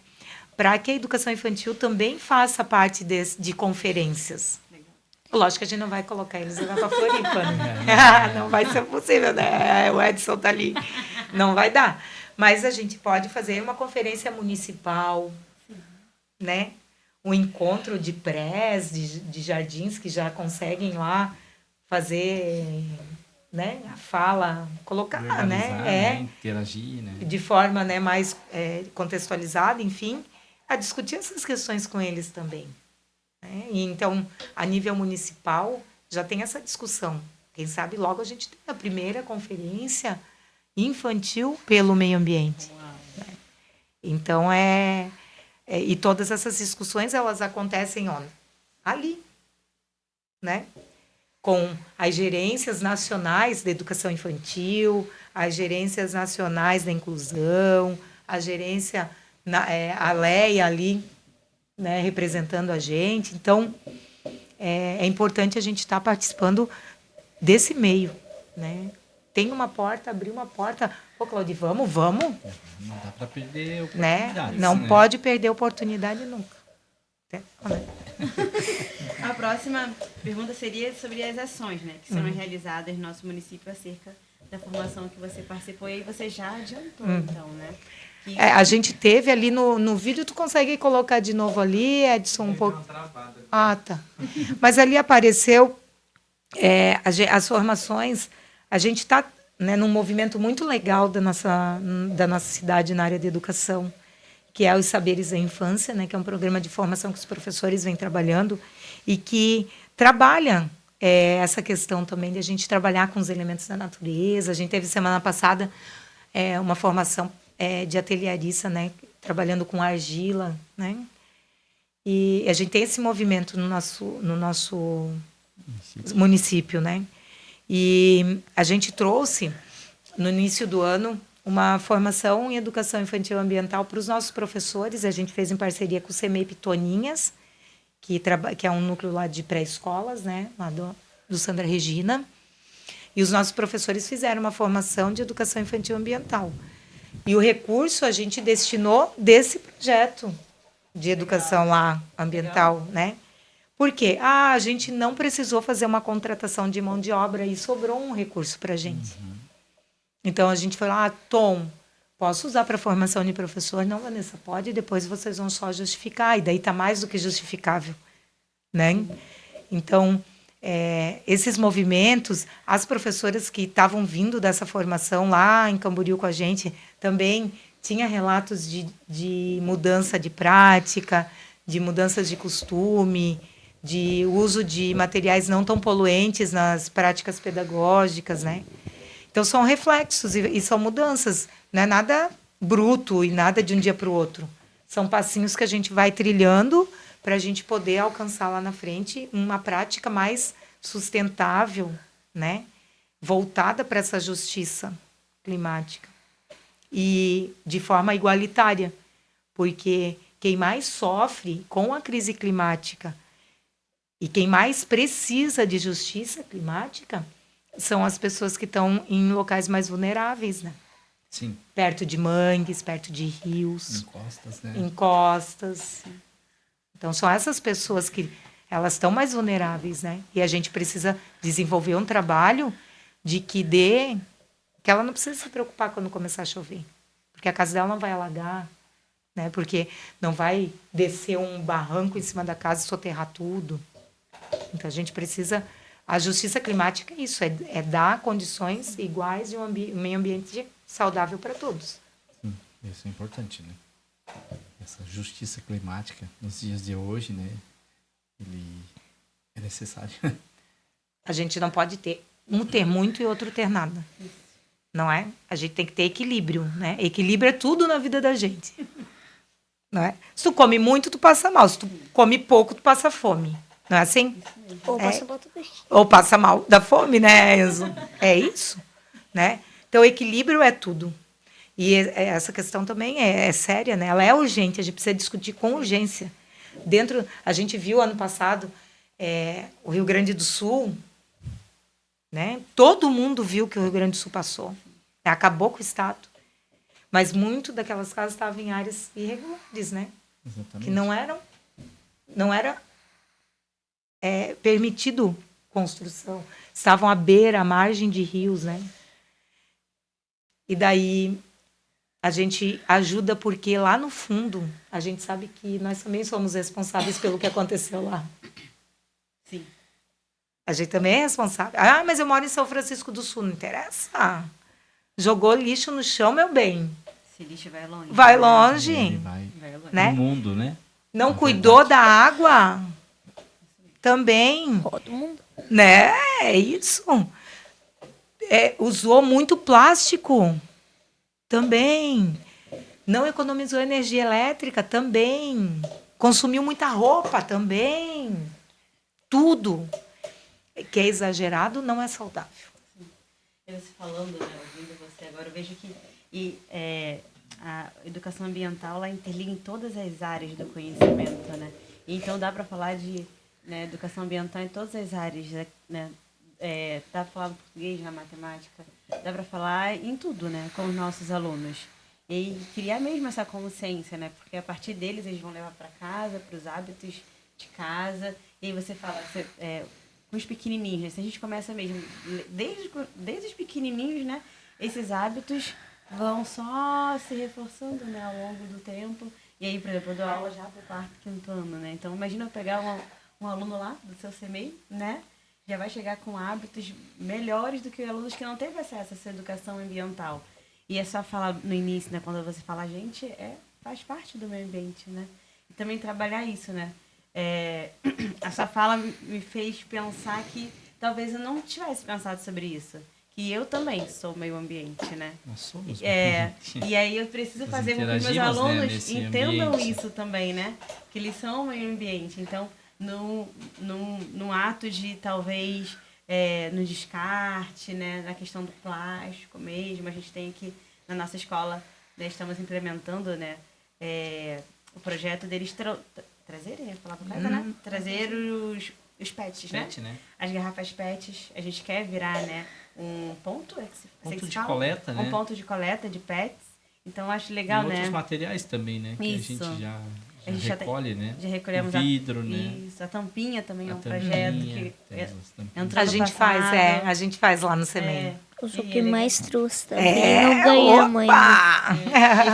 Speaker 2: para que a educação infantil também faça parte de conferências. Lógico que a gente não vai colocar eles lá para Floripa, né? Não vai ser possível, né? O Edson tá ali. Não vai dar. Mas a gente pode fazer uma conferência municipal, né? Um encontro de prés, de jardins que já conseguem lá fazer, né? A fala, colocar, né?
Speaker 3: Interagir, né?
Speaker 2: De forma, né, mais contextualizada, enfim, a discutir essas questões com eles também. Né? E então, a nível municipal, já tem essa discussão. Quem sabe logo a gente tem a primeira conferência infantil pelo meio ambiente. Né? Então, e todas essas discussões, elas acontecem ali, né? Com as gerências nacionais da educação infantil, as gerências nacionais da inclusão, a gerência, a Leia ali, né, representando a gente. Então, é importante a gente estar participando desse meio, né? Tem uma porta, abrir uma porta. Pô, Claudio, vamos.
Speaker 3: Não dá para perder
Speaker 2: Né?
Speaker 3: oportunidades.
Speaker 2: Não pode perder oportunidade nunca.
Speaker 1: A próxima pergunta seria sobre as ações, né, que serão realizadas no nosso município acerca da formação que você participou. E aí você já adiantou, então, né?
Speaker 2: A gente teve ali no vídeo, tu consegue colocar de novo ali, Edson, um pouco? Ah, tá. Mas ali apareceu as formações. A gente está, né, num movimento muito legal da nossa cidade na área de educação, que é os Saberes da Infância, né, que é um programa de formação que os professores vêm trabalhando e que trabalha essa questão também de a gente trabalhar com os elementos da natureza. A gente teve semana passada uma formação de ateliarista, né, trabalhando com argila, né, e a gente tem esse movimento no nosso município, né, e a gente trouxe no início do ano uma formação em educação infantil ambiental para os nossos professores. A gente fez em parceria com o CEMEIP Toninhas, que é um núcleo lá de pré-escolas, né, lá do Sandra Regina. E os nossos professores fizeram uma formação de educação infantil ambiental. E o recurso a gente destinou desse projeto de educação lá ambiental, né? Por quê? A gente não precisou fazer uma contratação de mão de obra e sobrou um recurso para a gente. Então, a gente falou, Tom, posso usar para formação de professor? Não, Vanessa, pode, depois vocês vão só justificar. E daí está mais do que justificável, né? Então, esses movimentos, as professoras que estavam vindo dessa formação lá em Camboriú com a gente, também tinha relatos de mudança de prática, de mudanças de costume, de uso de materiais não tão poluentes nas práticas pedagógicas, né? Então, são reflexos e são mudanças, não é nada bruto e nada de um dia para o outro. São passinhos que a gente vai trilhando para a gente poder alcançar lá na frente uma prática mais sustentável, né? Voltada para essa justiça climática. E de forma igualitária, porque quem mais sofre com a crise climática e quem mais precisa de justiça climática são as pessoas que estão em locais mais vulneráveis, né?
Speaker 3: Sim.
Speaker 2: Perto de mangues, perto de rios.
Speaker 3: Encostas, né?
Speaker 2: Encostas. Então, são essas pessoas que elas estão mais vulneráveis, né? E a gente precisa desenvolver um trabalho de que ela não precisa se preocupar quando começar a chover. Porque a casa dela não vai alagar, né? Porque não vai descer um barranco em cima da casa e soterrar tudo. Então, a gente precisa... A justiça climática é isso, é dar condições iguais de um meio ambiente saudável para todos.
Speaker 3: Sim, isso é importante, né? Essa justiça climática, nos dias de hoje, né? Ele é necessário.
Speaker 2: A gente não pode ter muito e outro ter nada. Não é? A gente tem que ter equilíbrio, né? Equilíbrio é tudo na vida da gente. Não é? Se tu come muito, tu passa mal. Se tu come pouco, tu passa fome. Não é assim?
Speaker 4: Ou passa mal também.
Speaker 2: Ou passa mal da fome, né, Enzo? É isso, né? Então, equilíbrio é tudo. E essa questão também é séria, né? Ela é urgente, a gente precisa discutir com urgência. A gente viu ano passado o Rio Grande do Sul, né? Todo mundo viu que o Rio Grande do Sul passou. Acabou com o estado. Mas muito daquelas casas estavam em áreas irregulares, né?
Speaker 3: Exatamente.
Speaker 2: Que não era permitido construção. Estavam à beira, à margem de rios, né? E daí a gente ajuda porque lá no fundo a gente sabe que nós também somos responsáveis pelo que aconteceu lá.
Speaker 1: Sim.
Speaker 2: A gente também é responsável. Mas eu moro em São Francisco do Sul, não interessa. Jogou lixo no chão, meu bem.
Speaker 1: Esse lixo vai longe.
Speaker 2: Vai longe.
Speaker 3: Ele vai
Speaker 1: longe.
Speaker 2: Né?
Speaker 3: no mundo, né?
Speaker 2: Não
Speaker 3: É
Speaker 2: cuidou
Speaker 3: verdade.
Speaker 2: da água? Também.
Speaker 4: Todo mundo.
Speaker 2: Né? É isso. Usou muito plástico? Também. Não economizou energia elétrica? Também. Consumiu muita roupa? Também. Tudo que é exagerado não é saudável.
Speaker 1: Você falando, né, ouvindo você agora, eu vejo que a educação ambiental ela interliga em todas as áreas do conhecimento, né? Então dá para falar de educação ambiental em todas as áreas, né? Dá para falar português, na matemática, dá para falar em tudo, né, com os nossos alunos. E criar mesmo essa consciência, né? Porque a partir deles eles vão levar para casa, para os hábitos de casa. E aí você fala, com os pequenininhos, né? Se a gente começa mesmo, desde os pequenininhos, né? Esses hábitos vão só se reforçando, né, ao longo do tempo. E aí, por exemplo, eu dou aula já para o quarto, quinto ano, né? Então, imagina eu pegar um aluno lá do seu CMEI, né? Já vai chegar com hábitos melhores do que alunos que não teve acesso a essa educação ambiental. E é só falar no início, né? Quando você fala, a gente faz parte do meio ambiente, né? E também trabalhar isso, né? A sua fala me fez pensar que talvez eu não tivesse pensado sobre isso. Que eu também sou meio ambiente, né?
Speaker 3: Nós somos.
Speaker 1: E aí eu preciso fazer com que meus
Speaker 3: interagimos,
Speaker 1: alunos
Speaker 3: nesse
Speaker 1: entendam
Speaker 3: ambiente.
Speaker 1: isso também, né? Que eles são meio ambiente. Então, num ato de talvez no descarte, né? Na questão do plástico mesmo, a gente tem que na nossa escola, né, estamos implementando, né, o projeto deles trazerem, ia falar por casa, né? Trazer os pets, né?
Speaker 3: Pet, né?
Speaker 1: As garrafas pets. A gente quer virar, né, um ponto,
Speaker 3: Ponto de coleta, né?
Speaker 1: Um ponto de coleta de pets. Então, eu acho legal,
Speaker 3: e
Speaker 1: né?
Speaker 3: outros materiais também, né? Que
Speaker 1: Isso.
Speaker 3: a gente já
Speaker 1: A gente
Speaker 3: recolhe, né?
Speaker 1: Já recolhemos
Speaker 3: o vidro, né?
Speaker 1: Isso, a tampinha também é um
Speaker 3: tampinha,
Speaker 1: projeto que
Speaker 3: temos as tampinhas.
Speaker 1: entrou
Speaker 2: A
Speaker 1: no
Speaker 2: gente
Speaker 1: passado.
Speaker 2: faz, a gente faz lá no SEMEI.
Speaker 4: Eu sou
Speaker 1: E
Speaker 4: que
Speaker 1: ele-
Speaker 4: mais trouxe também. Não ganhamos ainda.
Speaker 2: Opa!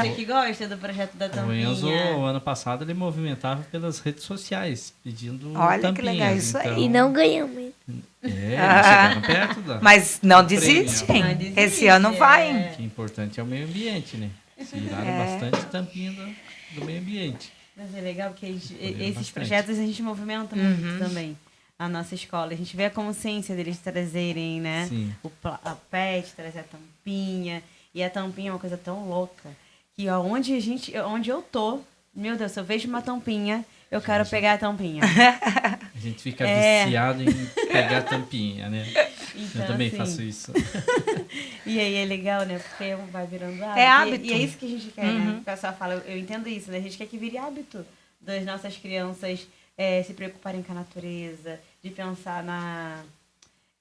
Speaker 1: Esse aqui gosta do projeto da
Speaker 3: O Enzo,
Speaker 1: tampinha.
Speaker 3: o ano passado, ele movimentava pelas redes sociais, pedindo
Speaker 2: Olha que
Speaker 3: tampinhas.
Speaker 2: legal isso aí.
Speaker 3: Então,
Speaker 4: E não ganhamos ainda.
Speaker 3: chegaram perto da...
Speaker 2: Mas não
Speaker 3: do prêmio.
Speaker 2: desistem.
Speaker 1: Não desiste,
Speaker 2: Esse ano vai.
Speaker 1: é.
Speaker 3: Que importante é o meio ambiente, né? Tiraram bastante tampinha do meio ambiente.
Speaker 1: Mas é legal porque esses
Speaker 3: bastante.
Speaker 1: projetos a gente movimenta muito também. A nossa escola. A gente vê a consciência deles trazerem, né?
Speaker 3: Sim.
Speaker 1: A pet, trazer a tampinha. E a tampinha é uma coisa tão louca que onde eu tô, meu Deus, se eu vejo uma tampinha, eu quero pegar a tampinha.
Speaker 3: A gente fica viciado em pegar a tampinha, né?
Speaker 1: Então,
Speaker 3: Eu também
Speaker 1: assim,
Speaker 3: faço isso.
Speaker 1: E aí é legal, né? Porque vai virando hábito.
Speaker 2: É hábito.
Speaker 1: E é isso que a gente quer, né? O pessoal fala, eu entendo isso, né? A gente quer que vire hábito das nossas crianças se preocuparem com a natureza, de pensar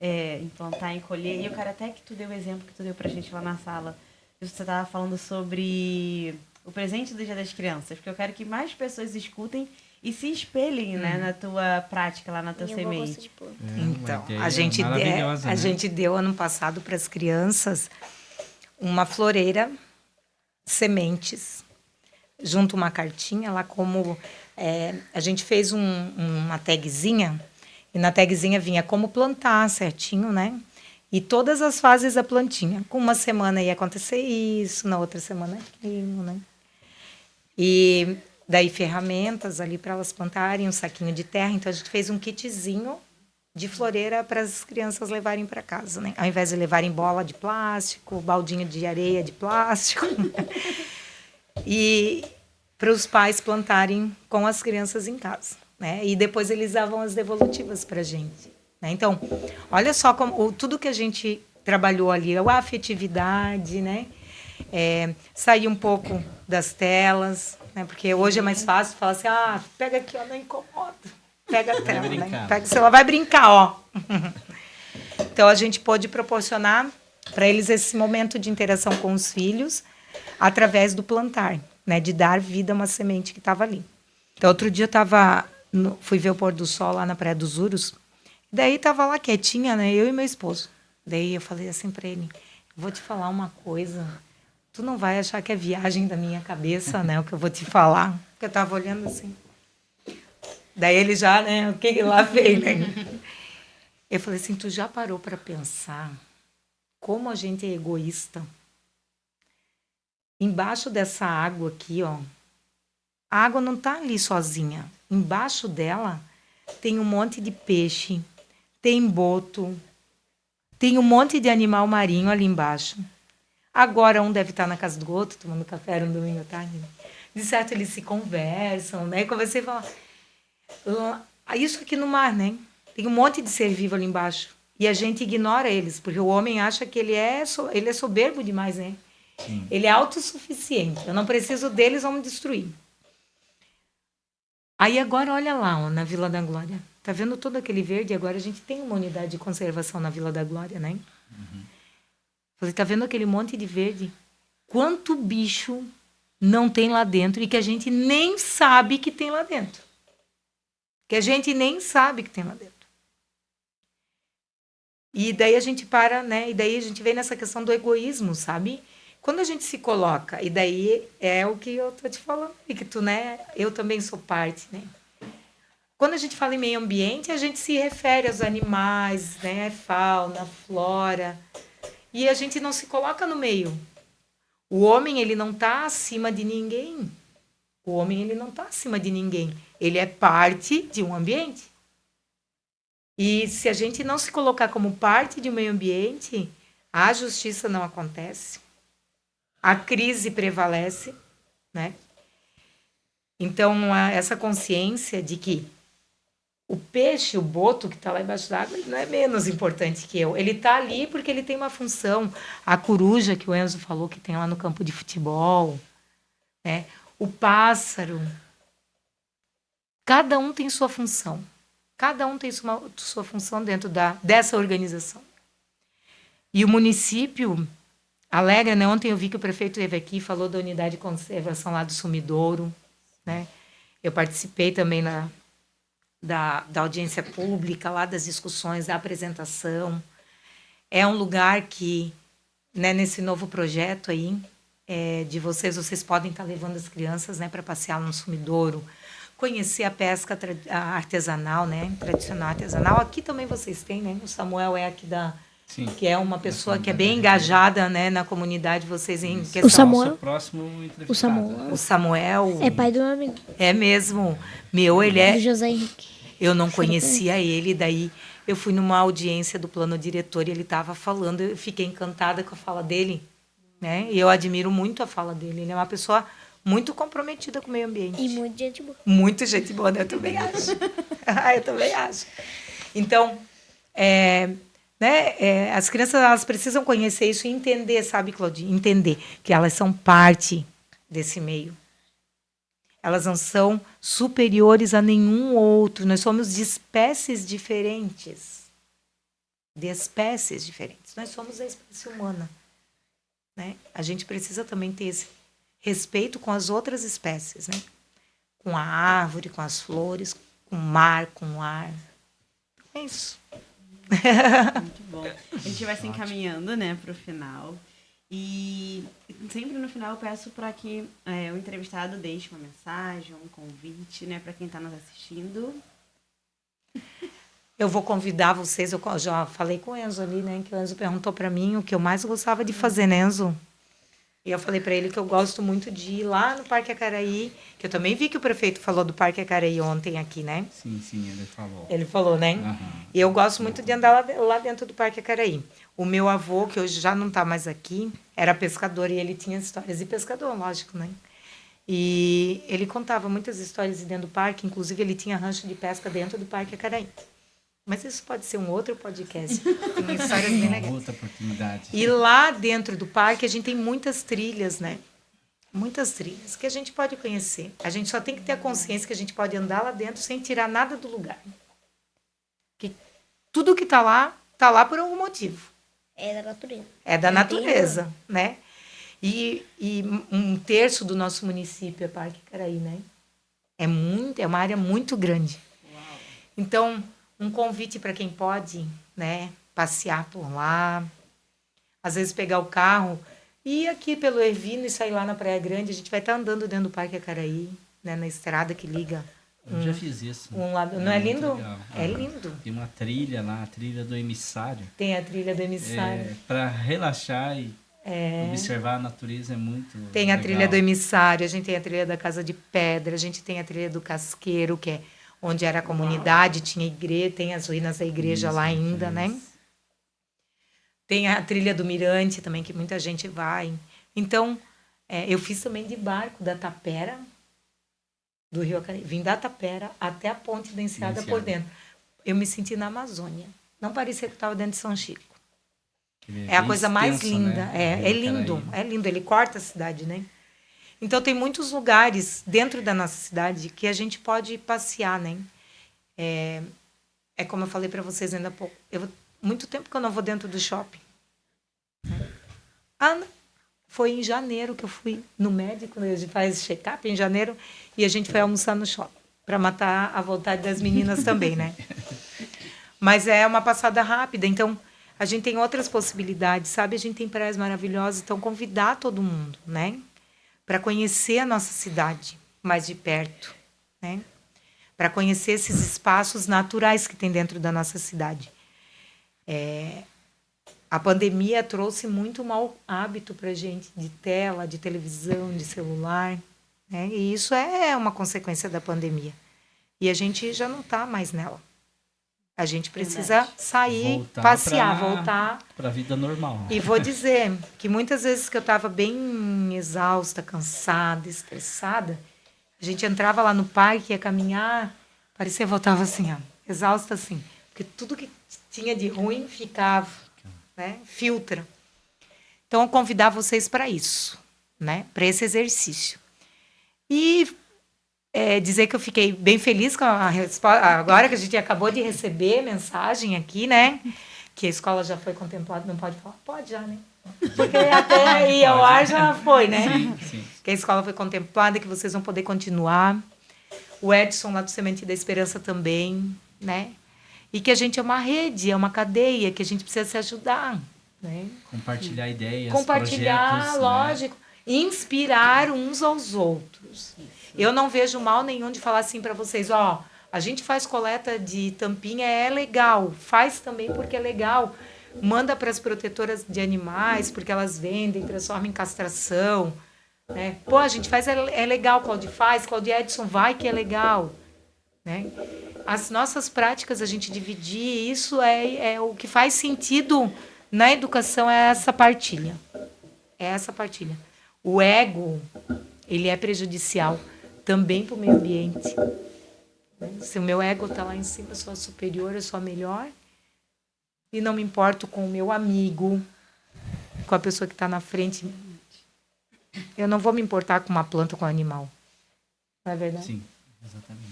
Speaker 1: em plantar, em colher. E eu quero até que tu deu o exemplo que tu deu pra gente lá na sala. Você estava falando sobre o presente do Dia das Crianças, porque eu quero que mais pessoas escutem e se espelhem, né, na tua prática, lá na tua
Speaker 4: E eu vou gostar
Speaker 1: semente.
Speaker 4: de pôr.
Speaker 2: Então,
Speaker 3: Uma
Speaker 2: a
Speaker 3: ideia maravilhosa, né?
Speaker 2: gente deu ano passado para as crianças uma floreira, sementes, junto uma cartinha lá como a gente fez uma tagzinha e na tagzinha vinha como plantar certinho, né? E todas as fases da plantinha. Com uma semana ia acontecer isso, na outra semana aquilo, né? E daí ferramentas ali para elas plantarem, um saquinho de terra. Então a gente fez um kitzinho de floreira para as crianças levarem para casa, né? Ao invés de levarem bola de plástico, baldinho de areia de plástico. E para os pais plantarem com as crianças em casa, né? E depois eles davam as devolutivas para a gente, né? Então, olha só como tudo que a gente trabalhou ali, a afetividade, né? Sair um pouco das telas, né? Porque hoje é mais fácil falar assim, pega aqui, ó, não incomoda. Pega a tela, né? Pega o celular, vai brincar, ó. Então, a gente pôde proporcionar para eles esse momento de interação com os filhos através do plantar, né? De dar vida a uma semente que estava ali. Então, outro dia eu fui ver o pôr do sol lá na Praia dos Uros, daí estava lá quietinha, né? Eu e meu esposo. Daí eu falei assim para ele, vou te falar uma coisa, tu não vai achar que é viagem da minha cabeça, né? O que eu vou te falar. Porque eu estava olhando assim. Daí ele já, né? O que lá veio, né? Eu falei assim, tu já parou para pensar como a gente é egoísta? Embaixo dessa água aqui, ó, a água não tá ali sozinha. Embaixo dela tem um monte de peixe, tem boto, tem um monte de animal marinho ali embaixo. Agora um deve estar na casa do outro, tomando café no domingo à tarde. De certo, eles se conversam, né? Comecei a falar, isso aqui no mar, né? Tem um monte de ser vivo ali embaixo. E a gente ignora eles, porque o homem acha que ele é soberbo demais, né? Sim. Ele é autossuficiente. Eu não preciso deles, vamos destruir. Aí agora, olha lá, ó, na Vila da Glória. Tá vendo todo aquele verde? Agora a gente tem uma unidade de conservação na Vila da Glória, né? Uhum. Você tá vendo aquele monte de verde? Quanto bicho não tem lá dentro e que a gente nem sabe que tem lá dentro. Que a gente nem sabe que tem lá dentro. E daí a gente para, né? E daí a gente vem nessa questão do egoísmo, sabe? Quando a gente se coloca, e daí é o que eu tô te falando, e que tu, né? Eu também sou parte, né? Quando a gente fala em meio ambiente, a gente se refere aos animais, né? Fauna, flora. E a gente não se coloca no meio. O homem, ele não tá acima de ninguém. O homem, ele não tá acima de ninguém. Ele é parte de um ambiente. E se a gente não se colocar como parte de um meio ambiente, a justiça não acontece. A crise prevalece, né? Então, essa consciência de que O peixe, o boto que está lá embaixo d'água, ele não é menos importante que eu. Ele está ali porque ele tem uma função. A coruja, que o Enzo falou, que tem lá no campo de futebol, né? O pássaro. Cada um tem sua função. Cada um tem sua função dentro dessa organização. E o município alegra, né? Ontem eu vi que o prefeito esteve aqui e falou da unidade de conservação lá do Sumidouro, né? Eu participei também da audiência pública, lá das discussões, da apresentação. É um lugar que, né, nesse novo projeto aí, de vocês podem estar levando as crianças, né, para passear no Sumidouro, conhecer a pesca artesanal, né, tradicional artesanal. Aqui também vocês têm, né? O Samuel é aqui
Speaker 3: Sim.
Speaker 2: que é uma pessoa que é bem engajada, né, na comunidade, vocês em questão.
Speaker 4: O Samuel?
Speaker 3: Próximo entrevistado.
Speaker 2: O Samuel.
Speaker 4: É pai do meu amigo.
Speaker 2: É mesmo. Meu, ele é.
Speaker 4: Do José Henrique.
Speaker 2: Eu não conhecia ele, daí eu fui numa audiência do plano diretor e ele estava falando, eu fiquei encantada com a fala dele, né? E eu admiro muito a fala dele. Ele é uma pessoa muito comprometida com o meio ambiente.
Speaker 4: E muito gente boa.
Speaker 2: Muito gente boa, né? Eu também acho. Eu também acho. Então, né, as crianças elas precisam conhecer isso e entender, sabe, Claudinha? Entender que elas são parte desse meio. Elas não são superiores a nenhum outro. Nós somos de espécies diferentes. De espécies diferentes. Nós somos a espécie humana. Né? A gente precisa também ter esse respeito com as outras espécies. Né? Com a árvore, com as flores, com o mar, com o ar. É isso.
Speaker 1: Muito bom. A gente vai se encaminhando, né, para o final. E sempre no final eu peço para que o entrevistado deixe uma mensagem, um convite, né, para quem está nos assistindo.
Speaker 2: Eu vou convidar vocês, eu já falei com o Enzo ali, né, que o Enzo perguntou para mim o que eu mais gostava de fazer, né, Enzo? E eu falei para ele que eu gosto muito de ir lá no Parque Acaraí, que eu também vi que o prefeito falou do Parque Acaraí ontem aqui, né?
Speaker 3: Sim, ele falou.
Speaker 2: Ele falou, né?
Speaker 3: Uhum.
Speaker 2: E eu gosto muito de andar lá dentro do Parque Acaraí. O meu avô, que hoje já não está mais aqui, era pescador e ele tinha histórias de pescador, lógico, né? E ele contava muitas histórias de dentro do parque, inclusive ele tinha rancho de pesca dentro do Parque Acaraí. Mas isso pode ser um outro podcast. Tem histórias bem legais.
Speaker 3: Outra oportunidade.
Speaker 2: E lá dentro do parque a gente tem muitas trilhas, né? Muitas trilhas que a gente pode conhecer. A gente só tem que ter a consciência que a gente pode andar lá dentro sem tirar nada do lugar. Que tudo que está lá por algum motivo.
Speaker 4: É da natureza.
Speaker 2: É da natureza, né? E 1/3 do nosso município é Parque Acaraí, né? É uma área muito grande.
Speaker 1: Uau.
Speaker 2: Então, um convite para quem pode, né, passear por lá, às vezes pegar o carro e ir aqui pelo Ervino e sair lá na Praia Grande. A gente vai estar andando dentro do Parque Acaraí, né, na estrada que liga.
Speaker 3: Eu já fiz isso.
Speaker 2: Um lado, não é lindo?
Speaker 3: Legal.
Speaker 2: É lindo.
Speaker 3: Tem uma trilha lá, a trilha do emissário.
Speaker 2: Tem a trilha do emissário.
Speaker 3: Para relaxar e observar a natureza é muito
Speaker 2: Tem a
Speaker 3: legal.
Speaker 2: trilha do emissário, a gente tem a trilha da Casa de Pedra, a gente tem a trilha do Casqueiro, que é onde era a comunidade, tinha igreja, tem as ruínas da igreja
Speaker 3: Isso,
Speaker 2: lá ainda,
Speaker 3: isso.
Speaker 2: né? Tem a trilha do Mirante também, que muita gente vai. Então, eu fiz também de barco da Tapera, do Rio Acaraí. Vim da Tapera até a ponte da Enseada por dentro. Eu me senti na Amazônia. Não parecia que eu estava dentro de São Chico. É a coisa mais linda.
Speaker 3: Né?
Speaker 2: É lindo, é lindo. Ele corta a cidade, né? Então, tem muitos lugares dentro da nossa cidade que a gente pode passear, né? É como eu falei para vocês ainda há pouco. Muito tempo que eu não vou dentro do shopping. Foi em janeiro que eu fui no médico, né? A gente faz check-up em janeiro, e a gente foi almoçar no shopping, para matar a vontade das meninas também, né? Mas é uma passada rápida, então a gente tem outras possibilidades, sabe? A gente tem praias maravilhosas, então convidar todo mundo, né? Para conhecer a nossa cidade mais de perto, né? Para conhecer esses espaços naturais que tem dentro da nossa cidade. A pandemia trouxe muito mau hábito para a gente de tela, de televisão, de celular, né? E isso é uma consequência da pandemia. E a gente já não está mais nela. A gente precisa sair, passear, voltar
Speaker 3: para a vida normal.
Speaker 2: E vou dizer que muitas vezes que eu estava bem exausta, cansada, estressada, a gente entrava lá no parque, ia caminhar, parecia que voltava assim, ó. exausta assim, porque tudo que tinha de ruim ficava, né? Filtra. Então, eu convidar vocês para isso, né? Para esse exercício. E dizer que eu fiquei bem feliz com a resposta, agora que a gente acabou de receber mensagem aqui, né? Que a escola já foi contemplada, não pode falar? Pode já, né? Porque até aí ao ar já foi, né?
Speaker 3: Sim.
Speaker 2: Que a escola foi contemplada, que vocês vão poder continuar. O Edson lá do Semente da Esperança também, né? E que a gente é uma rede, é uma cadeia, que a gente precisa se ajudar, né?
Speaker 3: Compartilhar ideias,
Speaker 2: Compartilhar,
Speaker 3: projetos,
Speaker 2: lógico. Inspirar uns aos outros. Eu não vejo mal nenhum de falar assim para vocês, ó, a gente faz coleta de tampinha, é legal. Faz também porque é legal. Manda para as protetoras de animais, porque elas vendem, transformam em castração. Né? Pô, a gente faz, é legal, Claudio faz, Claudio Edson vai, que é legal. Né? As nossas práticas, a gente dividir, isso é o que faz sentido na educação, é essa partilha. É essa partilha. O ego, ele é prejudicial também para o meio ambiente. Se o meu ego está lá em cima, eu sou a superior, eu sou a melhor, e não me importo com o meu amigo, com a pessoa que está na frente, eu não vou me importar com uma planta, com um animal. Não é verdade?
Speaker 3: Sim, exatamente.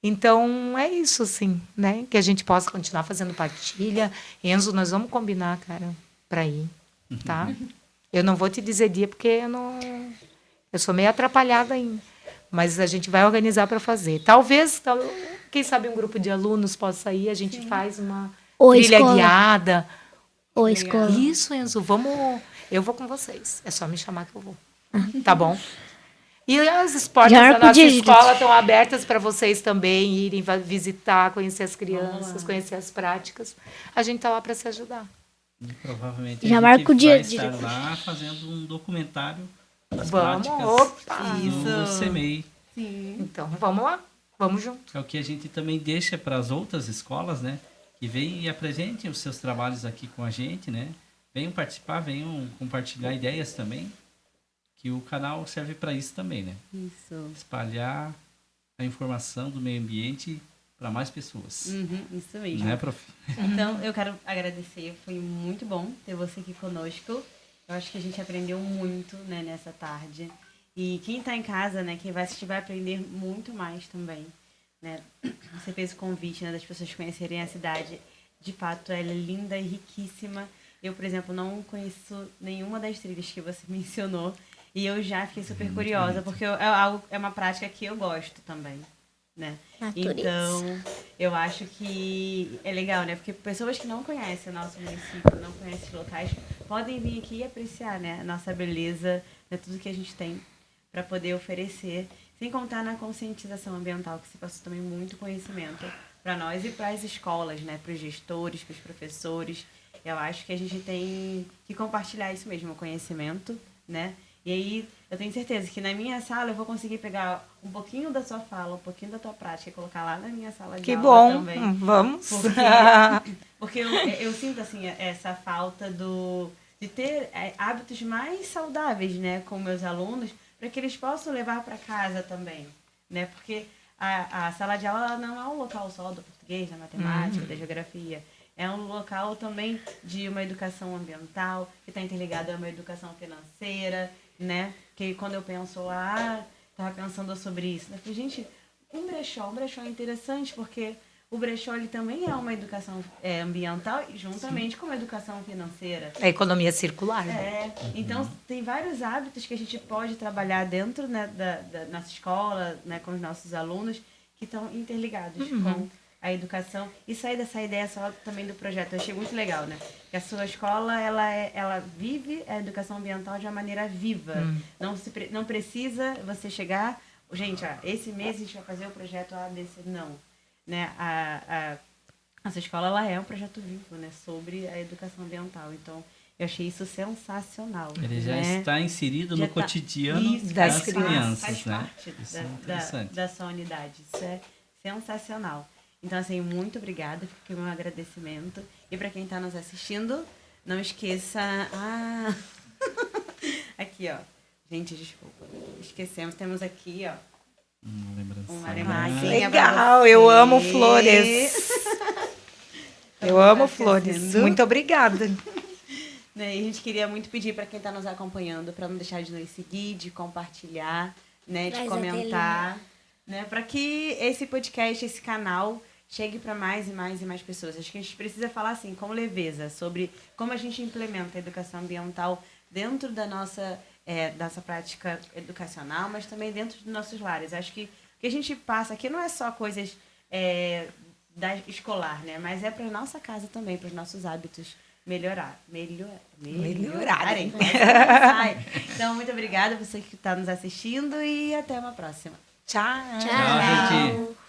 Speaker 2: Então, é isso, assim, né? Que a gente possa continuar fazendo partilha. Enzo, nós vamos combinar, cara, para ir, tá? Eu não vou te dizer dia, porque eu sou meio atrapalhada ainda. Mas a gente vai organizar para fazer. Talvez, quem sabe um grupo de alunos possa ir, a gente faz uma trilha
Speaker 4: escola.
Speaker 2: guiada.
Speaker 4: Ou escola.
Speaker 2: Isso, Enzo, vamos. Eu vou com vocês. É só me chamar que eu vou. Tá bom? E as portas da nossa escola estão abertas para vocês também irem visitar, conhecer as crianças, conhecer as práticas. A gente está lá para se ajudar.
Speaker 3: E provavelmente
Speaker 4: Já
Speaker 3: a
Speaker 4: marca o
Speaker 3: gente
Speaker 4: dia
Speaker 3: vai
Speaker 4: de-
Speaker 3: estar lá fazendo um documentário das
Speaker 2: Vamos,
Speaker 3: práticas
Speaker 1: Isso.
Speaker 3: do CEMEI.
Speaker 1: Sim.
Speaker 2: Então, vamos lá. Vamos junto.
Speaker 3: É o que a gente também deixa para as outras escolas, né? Que venham e apresentem os seus trabalhos aqui com a gente, né? Venham participar, venham compartilhar ideias também. Que o canal serve para isso também, né?
Speaker 1: Isso.
Speaker 3: Espalhar a informação do meio ambiente para mais pessoas.
Speaker 1: Isso mesmo.
Speaker 3: Né, prof?
Speaker 1: Então, eu quero agradecer. Foi muito bom ter você aqui conosco. Eu acho que a gente aprendeu muito, né, nessa tarde. E quem está em casa, né, quem vai assistir vai aprender muito mais também. Né? Você fez o convite, né, das pessoas conhecerem a cidade. De fato, ela é linda e riquíssima. Eu, por exemplo, não conheço nenhuma das trilhas que você mencionou. E eu já fiquei super curiosa, porque é uma prática que eu gosto também, né?
Speaker 4: Natureza.
Speaker 1: Então, eu acho que é legal, né? Porque pessoas que não conhecem o nosso município, não conhecem os locais, podem vir aqui e apreciar, né? A nossa beleza, né? Tudo que a gente tem para poder oferecer. Sem contar na conscientização ambiental, que se passou também muito conhecimento para nós e para as escolas, né? Para os gestores, para os professores. Eu acho que a gente tem que compartilhar isso mesmo, o conhecimento, né? E aí, eu tenho certeza que na minha sala eu vou conseguir pegar um pouquinho da sua fala, um pouquinho da tua prática e colocar lá na minha sala de
Speaker 2: Que
Speaker 1: aula
Speaker 2: bom.
Speaker 1: também.
Speaker 2: Vamos.
Speaker 1: Porque eu sinto, assim, essa falta de ter hábitos mais saudáveis, né, com meus alunos, para que eles possam levar para casa também, né? Porque a sala de aula ela não é um local só do português, da matemática, da geografia. É um local também de uma educação ambiental, que está interligada a uma educação financeira, né? Que quando eu penso, estava pensando sobre isso, né? Eu falei, gente, um brechó é interessante porque o brechó ele também é uma educação ambiental juntamente com uma educação financeira.
Speaker 2: É economia circular.
Speaker 1: Então tem vários hábitos que a gente pode trabalhar dentro, né, da nossa escola, né, com os nossos alunos, que estão interligados com a educação e sair dessa ideia só também do projeto. Eu achei muito legal, né? Que a sua escola, ela vive a educação ambiental de uma maneira viva. Não precisa você chegar... Gente, esse mês a gente vai fazer o projeto ABC. Não. Né? Nossa escola, ela é um projeto vivo, né? Sobre a educação ambiental. Então, eu achei isso sensacional.
Speaker 3: Ele já
Speaker 1: né?
Speaker 3: está inserido
Speaker 1: Já
Speaker 3: no cotidiano
Speaker 1: isso,
Speaker 3: das
Speaker 1: faz
Speaker 3: crianças, né?
Speaker 1: parte
Speaker 3: Isso é interessante.
Speaker 1: da sua unidade. Isso é sensacional. Então, assim, muito obrigada. Fica o meu agradecimento. E para quem está nos assistindo, não esqueça... Aqui, ó. Gente, desculpa. Esquecemos. Temos aqui, ó,
Speaker 3: Uma lembrança.
Speaker 1: Uma
Speaker 2: Ah,
Speaker 1: lembrança.
Speaker 2: que
Speaker 1: Sim, é pra
Speaker 2: legal.
Speaker 1: você.
Speaker 2: Eu amo flores. Eu amo
Speaker 1: Tá
Speaker 2: flores.
Speaker 1: aquecendo.
Speaker 2: Muito obrigada.
Speaker 1: Né, e a gente queria muito pedir para quem está nos acompanhando para não deixar de nos seguir, de compartilhar, né, de
Speaker 4: Traz a
Speaker 1: comentar, né, para que esse podcast, esse canal chegue para mais e mais e mais pessoas. Acho que a gente precisa falar assim, com leveza, sobre como a gente implementa a educação ambiental dentro da nossa prática educacional, mas também dentro dos nossos lares. Acho que o que a gente passa aqui não é só coisas da escolar, né, mas é para nossa casa também, para os nossos hábitos melhorarem. Então, muito obrigada a você que está nos assistindo e até uma próxima.
Speaker 2: Tchau.
Speaker 3: Tchau, gente.